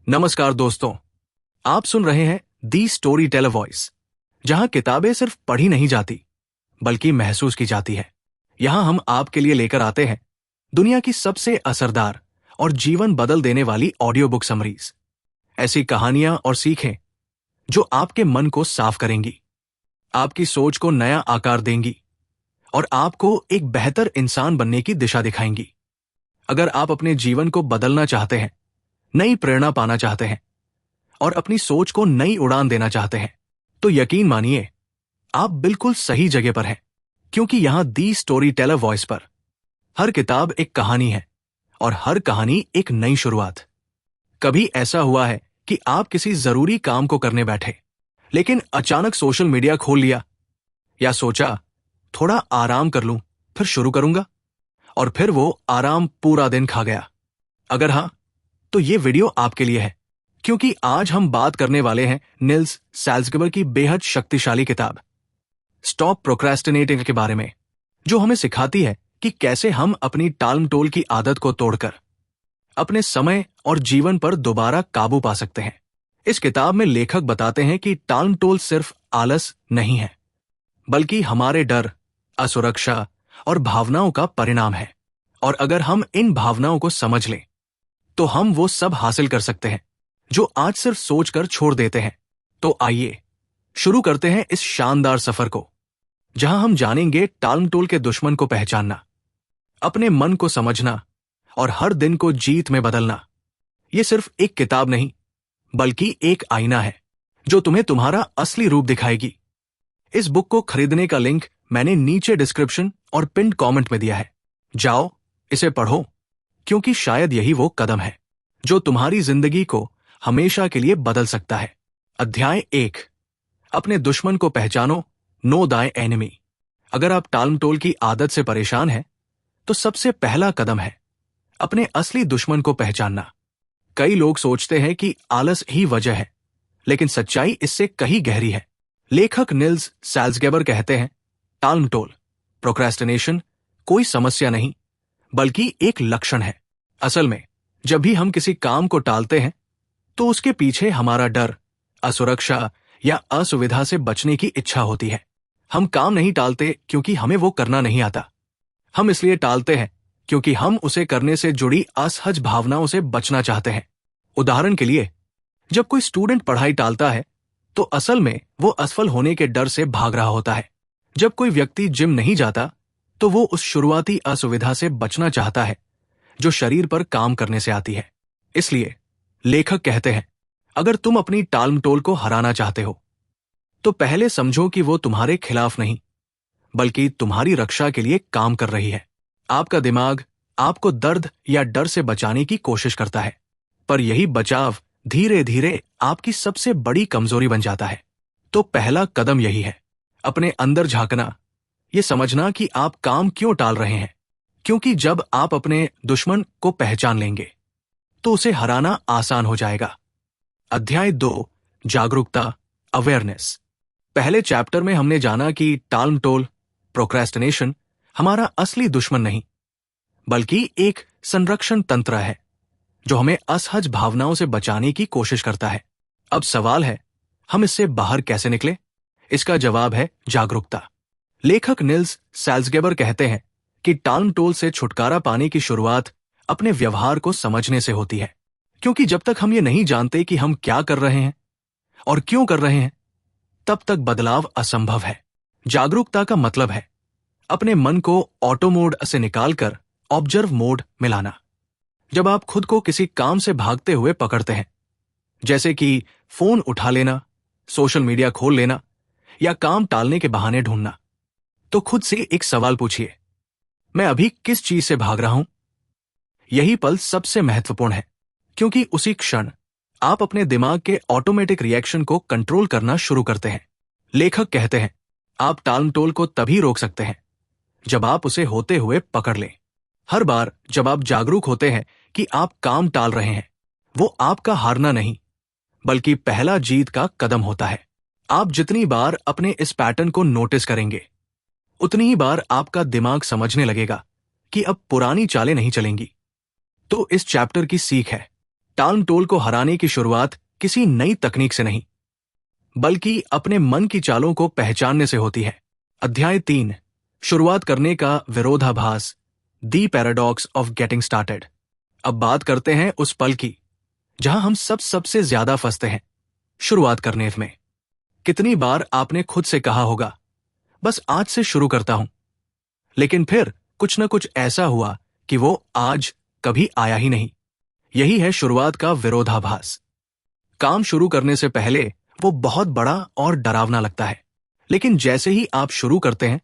नमस्कार दोस्तों, आप सुन रहे हैं दी स्टोरी टेलर वॉइस, जहां किताबें सिर्फ पढ़ी नहीं जाती बल्कि महसूस की जाती है। यहां हम आपके लिए लेकर आते हैं दुनिया की सबसे असरदार और जीवन बदल देने वाली ऑडियो बुक समरीज। ऐसी कहानियां और सीखें जो आपके मन को साफ करेंगी, आपकी सोच को नया आकार देंगी और आपको एक बेहतर इंसान बनने की दिशा दिखाएंगी। अगर आप अपने जीवन को बदलना चाहते हैं, नई प्रेरणा पाना चाहते हैं और अपनी सोच को नई उड़ान देना चाहते हैं, तो यकीन मानिए आप बिल्कुल सही जगह पर हैं, क्योंकि यहां दी स्टोरी टेलर वॉइस पर हर किताब एक कहानी है और हर कहानी एक नई शुरुआत। कभी ऐसा हुआ है कि आप किसी जरूरी काम को करने बैठे, लेकिन अचानक सोशल मीडिया खोल लिया या सोचा थोड़ा आराम कर लूं फिर शुरू करूंगा, और फिर वो आराम पूरा दिन खा गया? अगर हां, तो ये वीडियो आपके लिए है, क्योंकि आज हम बात करने वाले हैं निल्स सैल्ज़गेबर की बेहद शक्तिशाली किताब स्टॉप प्रोक्रेस्टिनेटिंग के बारे में, जो हमें सिखाती है कि कैसे हम अपनी टालमटोल की आदत को तोड़कर अपने समय और जीवन पर दोबारा काबू पा सकते हैं। इस किताब में लेखक बताते हैं कि टालमटोल सिर्फ आलस नहीं है, बल्कि हमारे डर, असुरक्षा और भावनाओं का परिणाम है। और अगर हम इन भावनाओं को समझ लें, तो हम वो सब हासिल कर सकते हैं जो आज सिर्फ सोचकर छोड़ देते हैं। तो आइए शुरू करते हैं इस शानदार सफर को, जहां हम जानेंगे टालमटोल के दुश्मन को पहचानना, अपने मन को समझना और हर दिन को जीत में बदलना। ये सिर्फ एक किताब नहीं, बल्कि एक आईना है जो तुम्हें तुम्हारा असली रूप दिखाएगी। इस बुक को खरीदने का लिंक मैंने नीचे डिस्क्रिप्शन और पिन कमेंट में दिया है। जाओ, इसे पढ़ो, क्योंकि शायद यही वो कदम है जो तुम्हारी जिंदगी को हमेशा के लिए बदल सकता है। अध्याय 1, अपने दुश्मन को पहचानो, नो दाई एनिमी। अगर आप टालमटोल की आदत से परेशान हैं, तो सबसे पहला कदम है अपने असली दुश्मन को पहचानना। कई लोग सोचते हैं कि आलस ही वजह है, लेकिन सच्चाई इससे कहीं गहरी है। लेखक निल्स सैल्ज़गेबर कहते हैं, टालमटोल, प्रोक्रेस्टिनेशन कोई समस्या नहीं, बल्कि एक लक्षण है। असल में जब भी हम किसी काम को टालते हैं, तो उसके पीछे हमारा डर, असुरक्षा या असुविधा से बचने की इच्छा होती है। हम काम नहीं टालते क्योंकि हमें वो करना नहीं आता। हम इसलिए टालते हैं क्योंकि हम उसे करने से जुड़ी असहज भावनाओं से बचना चाहते हैं। उदाहरण के लिए, जब कोई स्टूडेंट पढ़ाई टालता है, तो असल में वो असफल होने के डर से भाग रहा होता है। जब कोई व्यक्ति जिम नहीं जाता, तो वो उस शुरुआती असुविधा से बचना चाहता है जो शरीर पर काम करने से आती है। इसलिए लेखक कहते हैं, अगर तुम अपनी टालमटोल को हराना चाहते हो, तो पहले समझो कि वो तुम्हारे खिलाफ नहीं, बल्कि तुम्हारी रक्षा के लिए काम कर रही है। आपका दिमाग आपको दर्द या डर से बचाने की कोशिश करता है, पर यही बचाव धीरे धीरे आपकी सबसे बड़ी कमजोरी बन जाता है। तो पहला कदम यही है, अपने अंदर झांकना, ये समझना कि आप काम क्यों टाल रहे हैं। क्योंकि जब आप अपने दुश्मन को पहचान लेंगे, तो उसे हराना आसान हो जाएगा। अध्याय 2, जागरूकता, अवेयरनेस। पहले चैप्टर में हमने जाना कि टालमटोल, प्रोक्रेस्टिनेशन हमारा असली दुश्मन नहीं, बल्कि एक संरक्षण तंत्र है जो हमें असहज भावनाओं से बचाने की कोशिश करता है। अब सवाल है, हम इससे बाहर कैसे निकले? इसका जवाब है जागरूकता। लेखक निल्स सैल्ज़गेबर कहते हैं कि टालमटोल से छुटकारा पाने की शुरुआत अपने व्यवहार को समझने से होती है। क्योंकि जब तक हम ये नहीं जानते कि हम क्या कर रहे हैं और क्यों कर रहे हैं, तब तक बदलाव असंभव है। जागरूकता का मतलब है अपने मन को ऑटो मोड से निकालकर ऑब्जर्व मोड में लाना। जब आप खुद को किसी काम से भागते हुए पकड़ते हैं, जैसे कि फोन उठा लेना, सोशल मीडिया खोल लेना या काम टालने के बहाने ढूंढना, तो खुद से एक सवाल पूछिए, मैं अभी किस चीज से भाग रहा हूं? यही पल सबसे महत्वपूर्ण है, क्योंकि उसी क्षण आप अपने दिमाग के ऑटोमेटिक रिएक्शन को कंट्रोल करना शुरू करते हैं। लेखक कहते हैं, आप टालमटोल को तभी रोक सकते हैं जब आप उसे होते हुए पकड़ लें। हर बार जब आप जागरूक होते हैं कि आप काम टाल रहे हैं, वो आपका हारना नहीं, बल्कि पहला जीत का कदम होता है। आप जितनी बार अपने इस पैटर्न को नोटिस करेंगे, उतनी ही बार आपका दिमाग समझने लगेगा कि अब पुरानी चालें नहीं चलेंगी। तो इस चैप्टर की सीख है, टाल मटोल को हराने की शुरुआत किसी नई तकनीक से नहीं, बल्कि अपने मन की चालों को पहचानने से होती है। अध्याय 3, शुरुआत करने का विरोधाभास, दी पैराडॉक्स ऑफ गेटिंग स्टार्टेड। अब बात करते हैं उस पल की जहां हम सबसे ज्यादा फंसते हैं, शुरुआत करने में। कितनी बार आपने खुद से कहा होगा, बस आज से शुरू करता हूं, लेकिन फिर कुछ न कुछ ऐसा हुआ कि वो आज कभी आया ही नहीं। यही है शुरुआत का विरोधाभास। काम शुरू करने से पहले वो बहुत बड़ा और डरावना लगता है, लेकिन जैसे ही आप शुरू करते हैं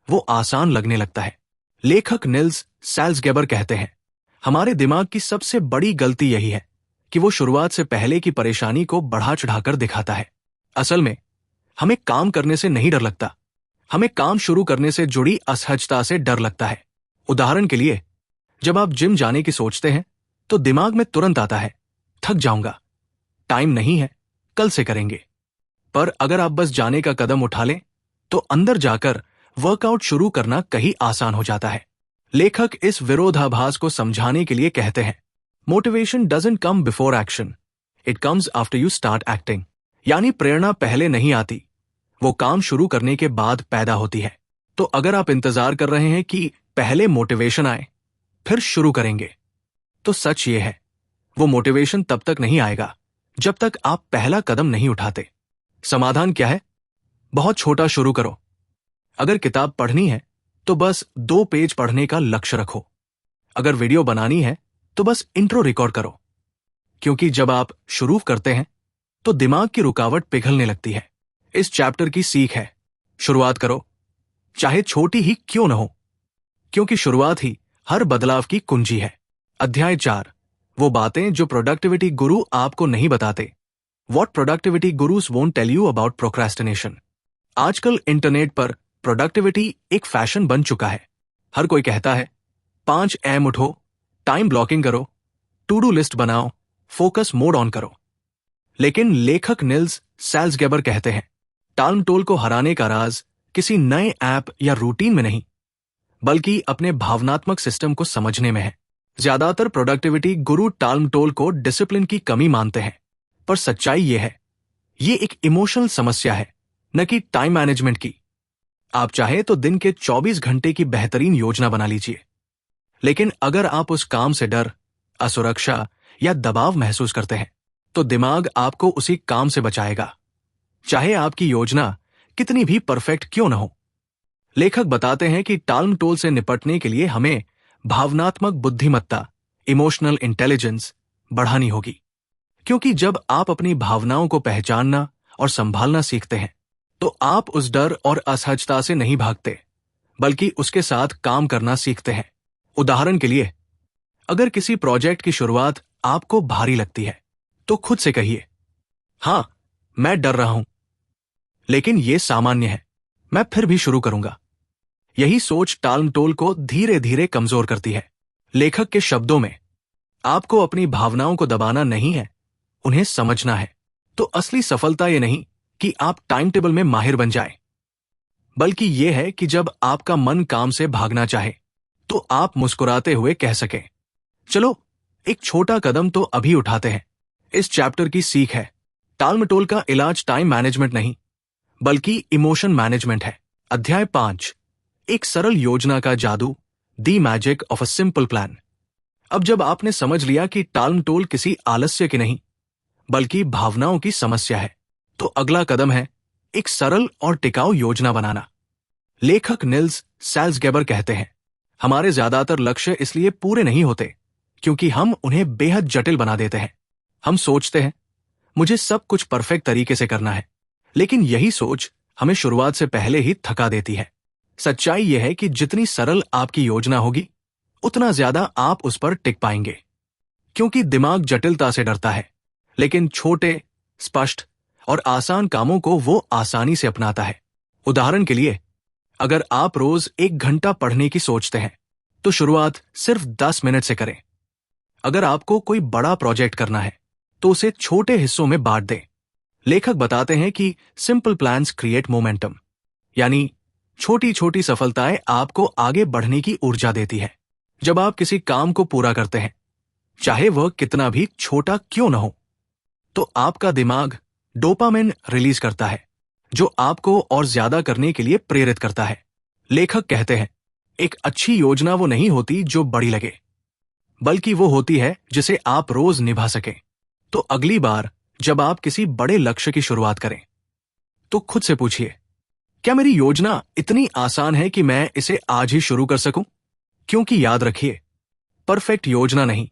वो आसान लगने लगता है। लेखक निल्स सैल्ज़गेबर कहते हैं, हमारे दिमाग की सबसे बड़ी गलती यही है कि वो शुरुआत से पहले की परेशानी को बढ़ा चढ़ाकर दिखाता है। असल में हमें काम करने से नहीं डर लगता, हमें काम शुरू करने से जुड़ी असहजता से डर लगता है। उदाहरण के लिए, जब आप जिम जाने की सोचते हैं तो दिमाग में तुरंत आता है, थक जाऊंगा, टाइम नहीं है, कल से करेंगे। पर अगर आप बस जाने का कदम उठा लें तो अंदर जाकर वर्कआउट शुरू करना कहीं आसान हो जाता है। लेखक इस विरोधाभास को समझाने के लिए कहते हैं, motivation doesn't come before action, it comes after you start acting. यानी प्रेरणा पहले नहीं आती, वो काम शुरू करने के बाद पैदा होती है। तो अगर आप इंतजार कर रहे हैं कि पहले मोटिवेशन आए फिर शुरू करेंगे, तो सच ये है, वो मोटिवेशन तब तक नहीं आएगा जब तक आप पहला कदम नहीं उठाते। समाधान क्या है? बहुत छोटा शुरू करो। अगर किताब पढ़नी है तो बस 2 पेज पढ़ने का लक्ष्य रखो। अगर वीडियो बनानी है तो बस इंट्रो रिकॉर्ड करो, क्योंकि जब आप शुरू करते हैं तो दिमाग की रुकावट पिघलने लगती है। इस चैप्टर की सीख है, शुरुआत करो, चाहे छोटी ही क्यों न हो, क्योंकि शुरुआत ही हर बदलाव की कुंजी है। अध्याय 4, वो बातें जो प्रोडक्टिविटी गुरु आपको नहीं बताते, what productivity gurus won't tell you about procrastination. आजकल इंटरनेट पर प्रोडक्टिविटी एक फैशन बन चुका है। हर कोई कहता है 5 AM उठो, टाइम ब्लॉकिंग करो, टू डू लिस्ट बनाओ, फोकस मोड ऑन करो। लेकिन लेखक निल्स सैल्ज़गेबर कहते हैं, टाल मटोल को हराने का राज किसी नए ऐप या रूटीन में नहीं, बल्कि अपने भावनात्मक सिस्टम को समझने में है। ज्यादातर प्रोडक्टिविटी गुरु टाल मटोल को डिसिप्लिन की कमी मानते हैं, पर सच्चाई ये है, ये एक इमोशनल समस्या है, न कि टाइम मैनेजमेंट की। आप चाहे तो दिन के 24 घंटे की बेहतरीन योजना बना लीजिए, लेकिन अगर आप उस काम से डर, असुरक्षा या दबाव महसूस करते हैं तो दिमाग आपको उसी काम से बचाएगा, चाहे आपकी योजना कितनी भी परफेक्ट क्यों न हो। लेखक बताते हैं कि टाल मटोल से निपटने के लिए हमें भावनात्मक बुद्धिमत्ता, इमोशनल इंटेलिजेंस बढ़ानी होगी, क्योंकि जब आप अपनी भावनाओं को पहचानना और संभालना सीखते हैं तो आप उस डर और असहजता से नहीं भागते, बल्कि उसके साथ काम करना सीखते हैं। उदाहरण के लिए, अगर किसी प्रोजेक्ट की शुरुआत आपको भारी लगती है तो खुद से कहिए, हां, मैं डर रहा हूं, लेकिन यह सामान्य है, मैं फिर भी शुरू करूंगा। यही सोच टाल मटोल को धीरे धीरे कमजोर करती है। लेखक के शब्दों में, आपको अपनी भावनाओं को दबाना नहीं है, उन्हें समझना है। तो असली सफलता यह नहीं कि आप टाइम टेबल में माहिर बन जाएं, बल्कि यह है कि जब आपका मन काम से भागना चाहे तो आप मुस्कुराते हुए कह सकें, चलो एक छोटा कदम तो अभी उठाते हैं। इस चैप्टर की सीख है, टाल मटोल का इलाज टाइम मैनेजमेंट नहीं, बल्कि इमोशन मैनेजमेंट है। अध्याय 5, एक सरल योजना का जादू, दी magic of a simple plan. अब जब आपने समझ लिया कि टाल मटोल किसी आलस्य की नहीं, बल्कि भावनाओं की समस्या है, तो अगला कदम है एक सरल और टिकाऊ योजना बनाना। लेखक निल्स सैल्ज़गेबर कहते हैं, हमारे ज्यादातर लक्ष्य इसलिए पूरे नहीं होते क्योंकि हम उन्हें बेहद जटिल बना देते हैं। हम सोचते हैं, मुझे सब कुछ परफेक्ट तरीके से करना है, लेकिन यही सोच हमें शुरुआत से पहले ही थका देती है। सच्चाई यह है कि जितनी सरल आपकी योजना होगी, उतना ज्यादा आप उस पर टिक पाएंगे, क्योंकि दिमाग जटिलता से डरता है, लेकिन छोटे, स्पष्ट और आसान कामों को वो आसानी से अपनाता है। उदाहरण के लिए, अगर आप रोज 1 घंटा पढ़ने की सोचते हैं तो शुरुआत सिर्फ 10 मिनट से करें। अगर आपको कोई बड़ा प्रोजेक्ट करना है तो उसे छोटे हिस्सों में बांट दें। लेखक बताते हैं कि सिंपल प्लान्स क्रिएट मोमेंटम, यानी छोटी छोटी सफलताएं आपको आगे बढ़ने की ऊर्जा देती है। जब आप किसी काम को पूरा करते हैं, चाहे वह कितना भी छोटा क्यों न हो। तो आपका दिमाग डोपामिन रिलीज करता है, जो आपको और ज्यादा करने के लिए प्रेरित करता है। लेखक कहते हैं, एक अच्छी योजना वो नहीं होती जो बड़ी लगे, बल्कि वो होती है जिसे आप रोज निभा सकें। तो अगली बार जब आप किसी बड़े लक्ष्य की शुरुआत करें, तो खुद से पूछिए, क्या मेरी योजना इतनी आसान है कि मैं इसे आज ही शुरू कर सकूं? क्योंकि याद रखिए, परफेक्ट योजना नहीं,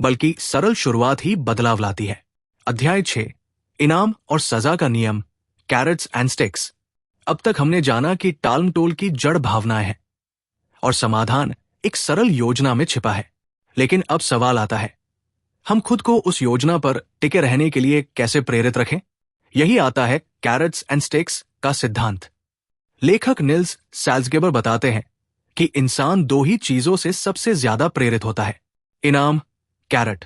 बल्कि सरल शुरुआत ही बदलाव लाती है। अध्याय 6, इनाम और सजा का नियम, कैरेट्स एंड स्टिक्स। अब तक हमने जाना कि टालमटोल की जड़ भावनाएं हैं और समाधान एक सरल योजना में छिपा है। लेकिन अब सवाल आता है, हम खुद को उस योजना पर टिके रहने के लिए कैसे प्रेरित रखें? यही आता है कैरेट्स एंड स्टिक्स का सिद्धांत। लेखक निल्स सैल्ज़गेबर बताते हैं कि इंसान दो ही चीजों से सबसे ज्यादा प्रेरित होता है। इनाम, कैरेट,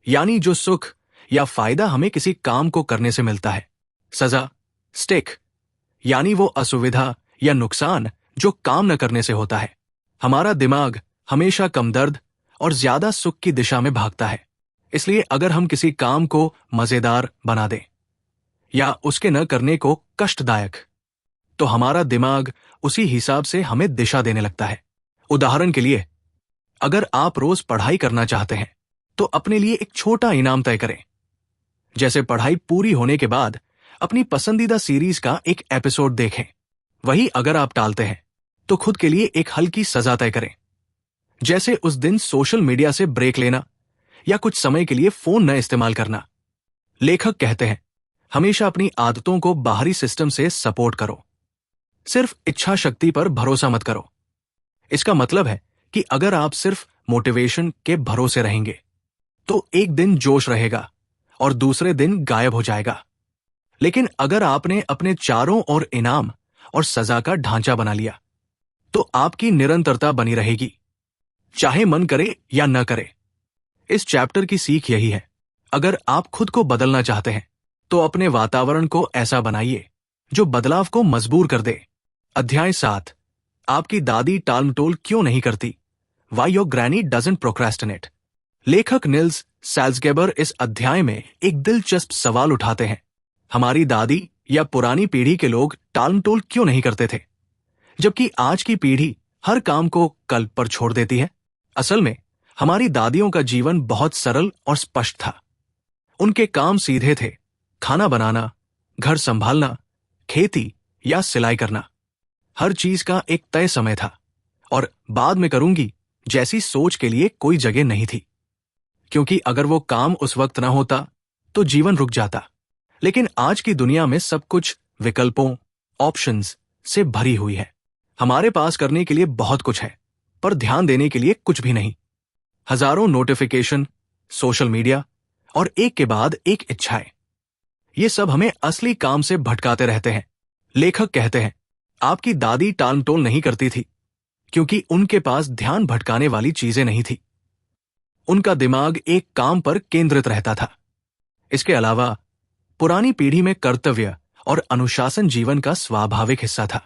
यानी जो सुख या फायदा हमें किसी काम को करने से मिलता है। सजा, स्टिक, यानी वो असुविधा या नुकसान जो काम न करने से होता है। हमारा दिमाग हमेशा कम दर्द और ज्यादा सुख की दिशा में भागता है। इसलिए अगर हम किसी काम को मजेदार बना दें या उसके न करने को कष्टदायक, तो हमारा दिमाग उसी हिसाब से हमें दिशा देने लगता है। उदाहरण के लिए, अगर आप रोज पढ़ाई करना चाहते हैं, तो अपने लिए एक छोटा इनाम तय करें। जैसे पढ़ाई पूरी होने के बाद अपनी पसंदीदा सीरीज का एक एपिसोड देखें। वही अगर आप टालते हैं, तो खुद के लिए एक हल्की सजा तय करें, जैसे उस दिन सोशल मीडिया से ब्रेक लेना या कुछ समय के लिए फोन न इस्तेमाल करना। लेखक कहते हैं, हमेशा अपनी आदतों को बाहरी सिस्टम से सपोर्ट करो, सिर्फ इच्छा शक्ति पर भरोसा मत करो। इसका मतलब है कि अगर आप सिर्फ मोटिवेशन के भरोसे रहेंगे, तो एक दिन जोश रहेगा और दूसरे दिन गायब हो जाएगा। लेकिन अगर आपने अपने चारों ओर इनाम और सजा का ढांचा बना लिया, तो आपकी निरंतरता बनी रहेगी, चाहे मन करे या न करे। इस चैप्टर की सीख यही है, अगर आप खुद को बदलना चाहते हैं, तो अपने वातावरण को ऐसा बनाइए जो बदलाव को मजबूर कर दे। अध्याय 7, आपकी दादी टालमटोल क्यों नहीं करती? Why your granny doesn't procrastinate? लेखक निल्स सैल्ज़गेबर इस अध्याय में एक दिलचस्प सवाल उठाते हैं। हमारी दादी या पुरानी पीढ़ी के लोग टालमटोल क्यों नहीं करते थे, जबकि आज की पीढ़ी हर काम को कल पर छोड़ देती है? असल में हमारी दादियों का जीवन बहुत सरल और स्पष्ट था। उनके काम सीधे थे, खाना बनाना, घर संभालना, खेती या सिलाई करना। हर चीज का एक तय समय था और बाद में करूंगी जैसी सोच के लिए कोई जगह नहीं थी, क्योंकि अगर वो काम उस वक्त ना होता तो जीवन रुक जाता। लेकिन आज की दुनिया में सब कुछ विकल्पों, ऑप्शंस से भरी हुई है। हमारे पास करने के लिए बहुत कुछ है, पर ध्यान देने के लिए कुछ भी नहीं। हजारों नोटिफिकेशन, सोशल मीडिया और एक के बाद एक इच्छाएं, ये सब हमें असली काम से भटकाते रहते हैं। लेखक कहते हैं, आपकी दादी टालमटोल नहीं करती थी क्योंकि उनके पास ध्यान भटकाने वाली चीजें नहीं थी। उनका दिमाग एक काम पर केंद्रित रहता था। इसके अलावा पुरानी पीढ़ी में कर्तव्य और अनुशासन जीवन का स्वाभाविक हिस्सा था।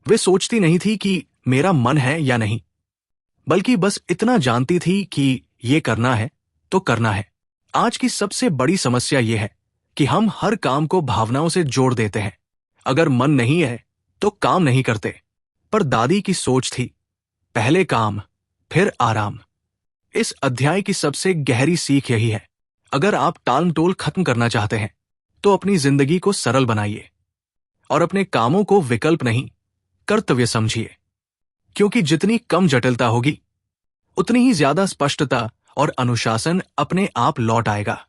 वे सोचती नहीं थी कि मेरा मन है या नहीं, बल्कि बस इतना जानती थी कि ये करना है तो करना है। आज की सबसे बड़ी समस्या यह है कि हम हर काम को भावनाओं से जोड़ देते हैं। अगर मन नहीं है तो काम नहीं करते। पर दादी की सोच थी, पहले काम फिर आराम। इस अध्याय की सबसे गहरी सीख यही है, अगर आप टालमटोल खत्म करना चाहते हैं, तो अपनी जिंदगी को सरल बनाइए और अपने कामों को विकल्प नहीं, कर्तव्य समझिए। क्योंकि जितनी कम जटिलता होगी, उतनी ही ज्यादा स्पष्टता और अनुशासन अपने आप लौट आएगा।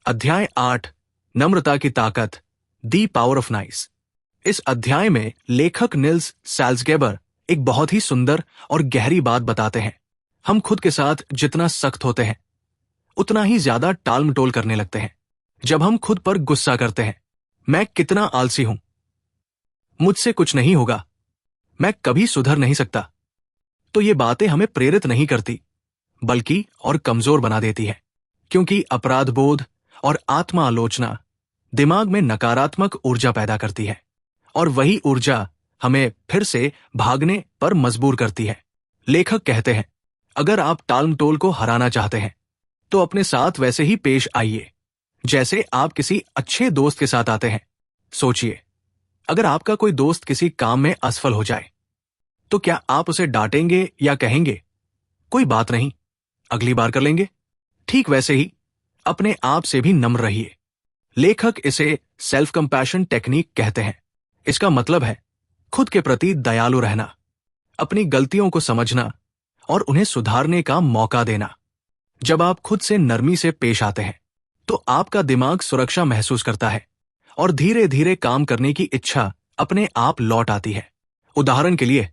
अध्याय 8, नम्रता की ताकत, दी पावर ऑफ नाइस। इस अध्याय में लेखक निल्स सैल्ज़गेबर एक बहुत ही सुंदर और गहरी बात बताते हैं। हम खुद के साथ जितना सख्त होते हैं, उतना ही ज्यादा टालमटोल करने लगते हैं। जब हम खुद पर गुस्सा करते हैं, मैं कितना आलसी हूं, मुझसे कुछ नहीं होगा, मैं कभी सुधर नहीं सकता, तो ये बातें हमें प्रेरित नहीं करती, बल्कि और कमजोर बना देती है। क्योंकि अपराध बोध और आत्मा आलोचना दिमाग में नकारात्मक ऊर्जा पैदा करती है और वही ऊर्जा हमें फिर से भागने पर मजबूर करती है। लेखक कहते हैं, अगर आप टालमटोल को हराना चाहते हैं, तो अपने साथ वैसे ही पेश आइए जैसे आप किसी अच्छे दोस्त के साथ आते हैं। सोचिए, अगर आपका कोई दोस्त किसी काम में असफल हो जाए तो क्या आप उसे डांटेंगे या कहेंगे कोई बात नहीं, अगली बार कर लेंगे? ठीक वैसे ही अपने आप से भी नम्र रहिए। लेखक इसे सेल्फ कंपैशन टेक्निक कहते हैं। इसका मतलब है खुद के प्रति दयालु रहना, अपनी गलतियों को समझना और उन्हें सुधारने का मौका देना। जब आप खुद से नरमी से पेश आते हैं तो आपका दिमाग सुरक्षा महसूस करता है और धीरे धीरे काम करने की इच्छा अपने आप लौट आती है। उदाहरण के लिए,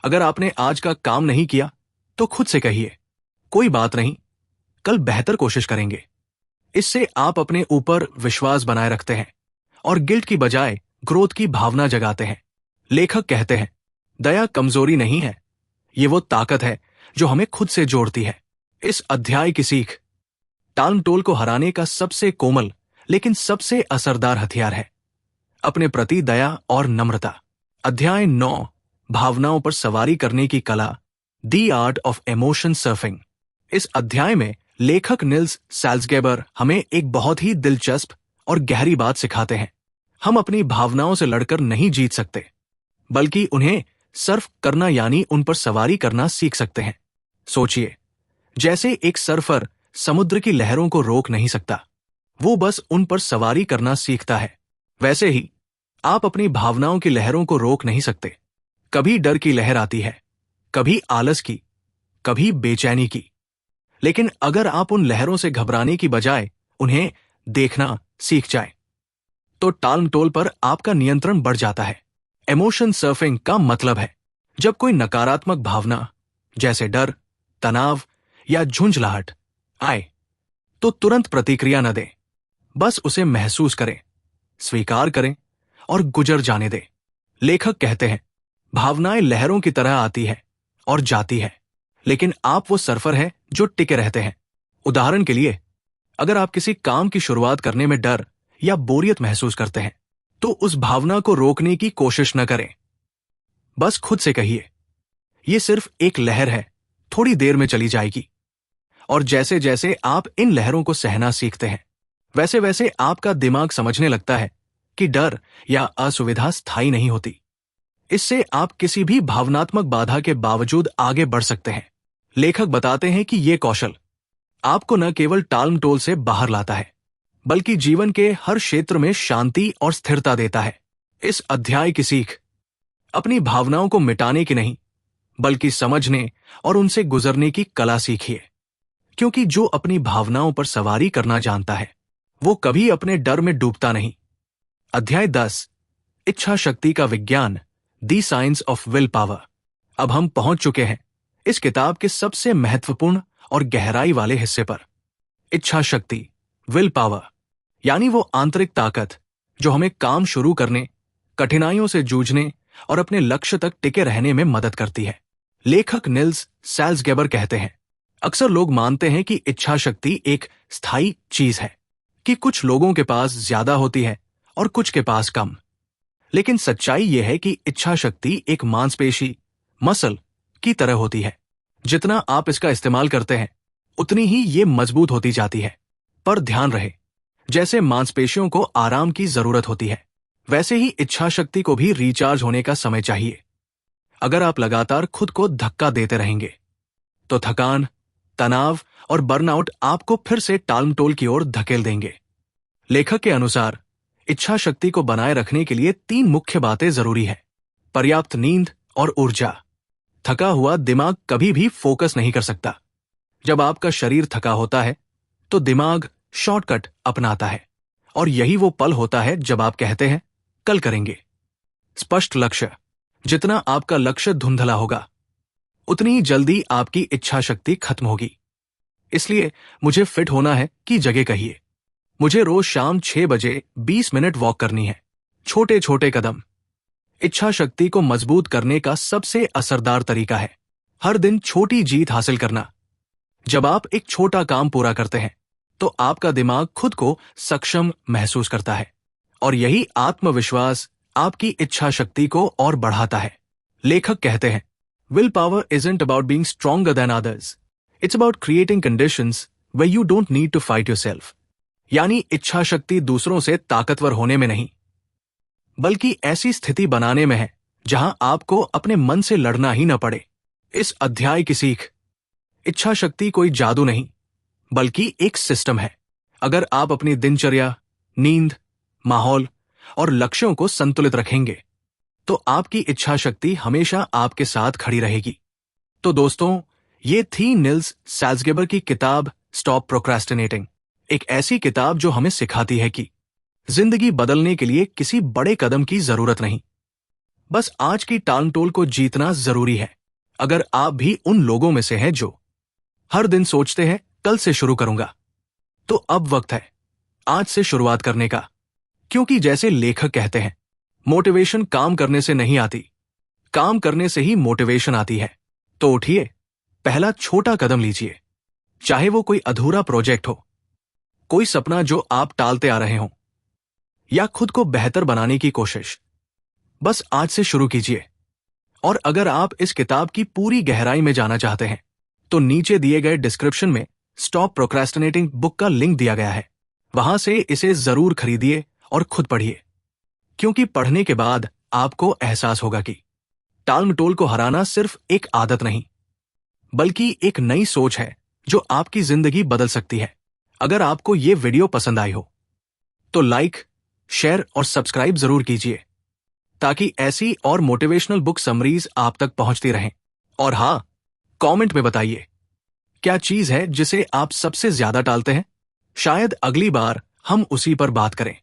अगर आपने आज का काम नहीं किया तो खुद से कहिए, कोई बात नहीं, कल बेहतर कोशिश करेंगे। इससे आप अपने ऊपर विश्वास बनाए रखते हैं और गिल्ट की बजाय ग्रोथ की भावना जगाते हैं। लेखक कहते हैं, दया कमजोरी नहीं है, ये वो ताकत है जो हमें खुद से जोड़ती है। इस अध्याय की सीख, टालमटोल को हराने का सबसे कोमल लेकिन सबसे असरदार हथियार है अपने प्रति दया और नम्रता। अध्याय 9, भावनाओं पर सवारी करने की कला, the art of emotion surfing. इस अध्याय में लेखक निल्स सैल्ज़गेबर हमें एक बहुत ही दिलचस्प और गहरी बात सिखाते हैं। हम अपनी भावनाओं से लड़कर नहीं जीत सकते, बल्कि उन्हें सर्फ करना यानी उन पर सवारी करना सीख सकते हैं। सोचिए, जैसे एक सर्फर समुद्र की लहरों को रोक नहीं सकता, वो बस उन पर सवारी करना सीखता है। वैसे ही आप अपनी भावनाओं की लहरों को रोक नहीं सकते। कभी डर की लहर आती है, कभी आलस की, कभी बेचैनी की। लेकिन अगर आप उन लहरों से घबराने की बजाय उन्हें देखना सीख जाएं, तो टालमटोल पर आपका नियंत्रण बढ़ जाता है। इमोशन सर्फिंग का मतलब है जब कोई नकारात्मक भावना जैसे डर, तनाव या झुंझलाहट आए तो तुरंत प्रतिक्रिया न दें, बस उसे महसूस करें, स्वीकार करें और गुजर जाने दें। लेखक कहते हैं, भावनाएं लहरों की तरह आती है और जाती है, लेकिन आप वो सर्फर हैं जो टिके रहते हैं। उदाहरण के लिए, अगर आप किसी काम की शुरुआत करने में डर या बोरियत महसूस करते हैं तो उस भावना को रोकने की कोशिश न करें। बस खुद से कहिए, ये सिर्फ एक लहर है, थोड़ी देर में चली जाएगी। और जैसे जैसे आप इन लहरों को सहना सीखते हैं, वैसे वैसे आपका दिमाग समझने लगता है कि डर या असुविधा स्थायी नहीं होती। इससे आप किसी भी भावनात्मक बाधा के बावजूद आगे बढ़ सकते हैं। लेखक बताते हैं कि ये कौशल आपको न केवल टालमटोल से बाहर लाता है, बल्कि जीवन के हर क्षेत्र में शांति और स्थिरता देता है। इस अध्याय की सीख, अपनी भावनाओं को मिटाने की नहीं, बल्कि समझने और उनसे गुजरने की कला सीखिए। क्योंकि जो अपनी भावनाओं पर सवारी करना जानता है, वो कभी अपने डर में डूबता नहीं। अध्याय 10, इच्छा शक्ति का विज्ञान, the science of will power. अब हम पहुंच चुके हैं इस किताब के सबसे महत्वपूर्ण और गहराई वाले हिस्से पर। इच्छा शक्ति, विल पावर, यानी वो आंतरिक ताकत जो हमें काम शुरू करने, कठिनाइयों से जूझने और अपने लक्ष्य तक टिके रहने में मदद करती है। लेखक निल्स सैल्ज़गेबर कहते हैं, अक्सर लोग मानते हैं कि इच्छा शक्ति एक स्थायी चीज है, कि कुछ लोगों के पास ज्यादा होती है और कुछ के पास कम। लेकिन सच्चाई यह है कि इच्छा शक्ति एक मांसपेशी, मसल की तरह होती है। जितना आप इसका इस्तेमाल करते हैं, उतनी ही ये मजबूत होती जाती है। पर ध्यान रहे, जैसे मांसपेशियों को आराम की जरूरत होती है, वैसे ही इच्छा शक्ति को भी रिचार्ज होने का समय चाहिए। अगर आप लगातार खुद को धक्का देते रहेंगे तो थकान, तनाव और बर्नआउट आपको फिर से टालमटोल की ओर धकेल देंगे। लेखक के अनुसार इच्छा शक्ति को बनाए रखने के लिए 3 मुख्य बातें जरूरी है: पर्याप्त नींद और ऊर्जा। थका हुआ दिमाग कभी भी फोकस नहीं कर सकता। जब आपका शरीर थका होता है तो दिमाग शॉर्टकट अपनाता है, और यही वो पल होता है जब आप कहते हैं कल करेंगे। स्पष्ट लक्ष्य, जितना आपका लक्ष्य धुंधला होगा, उतनी ही जल्दी आपकी इच्छा शक्ति खत्म होगी। इसलिए मुझे फिट होना है की जगह कहिए, मुझे रोज शाम 6 बजे 20 मिनट वॉक करनी है। छोटे छोटे कदम इच्छा शक्ति को मजबूत करने का सबसे असरदार तरीका है। हर दिन छोटी जीत हासिल करना। जब आप एक छोटा काम पूरा करते हैं तो आपका दिमाग खुद को सक्षम महसूस करता है, और यही आत्मविश्वास आपकी इच्छा शक्ति को और बढ़ाता है। लेखक कहते हैं, will power isn't about being stronger than others. It's about creating conditions where you don't need to fight yourself। यानी इच्छा शक्ति दूसरों से ताकतवर होने में नहीं, बल्कि ऐसी स्थिति बनाने में है जहां आपको अपने मन से लड़ना ही न पड़े। इस अध्याय की सीख, इच्छा शक्ति कोई जादू नहीं, बल्कि एक सिस्टम है। अगर आप अपनी दिनचर्या, नींद, माहौल और लक्ष्यों को संतुलित रखेंगे तो आपकी इच्छा शक्ति हमेशा आपके साथ खड़ी रहेगी। तो दोस्तों, ये थी निल्स सैल्ज़गेबर की किताब स्टॉप प्रोक्रेस्टिनेटिंग। एक ऐसी किताब जो हमें सिखाती है कि जिंदगी बदलने के लिए किसी बड़े कदम की जरूरत नहीं, बस आज की टालमटोल को जीतना जरूरी है। अगर आप भी उन लोगों में से हैं जो हर दिन सोचते हैं कल से शुरू करूंगा, तो अब वक्त है आज से शुरुआत करने का। क्योंकि जैसे लेखक कहते हैं, मोटिवेशन काम करने से नहीं आती, काम करने से ही मोटिवेशन आती है। तो उठिए, पहला छोटा कदम लीजिए, चाहे वो कोई अधूरा प्रोजेक्ट हो, कोई सपना जो आप टालते आ रहे हों, या खुद को बेहतर बनाने की कोशिश। बस आज से शुरू कीजिए। और अगर आप इस किताब की पूरी गहराई में जाना चाहते हैं तो नीचे दिए गए डिस्क्रिप्शन में स्टॉप प्रोक्रेस्टिनेटिंग बुक का लिंक दिया गया है, वहां से इसे जरूर खरीदिए और खुद पढ़िए। क्योंकि पढ़ने के बाद आपको एहसास होगा कि टालमटोल को हराना सिर्फ एक आदत नहीं, बल्कि एक नई सोच है जो आपकी जिंदगी बदल सकती है। अगर आपको ये वीडियो पसंद आई हो तो लाइक, शेयर और सब्सक्राइब जरूर कीजिए, ताकि ऐसी और मोटिवेशनल बुक समरीज आप तक पहुंचती रहें। और हाँ, कमेंट में बताइए क्या चीज है जिसे आप सबसे ज्यादा टालते हैं। शायद अगली बार हम उसी पर बात करें।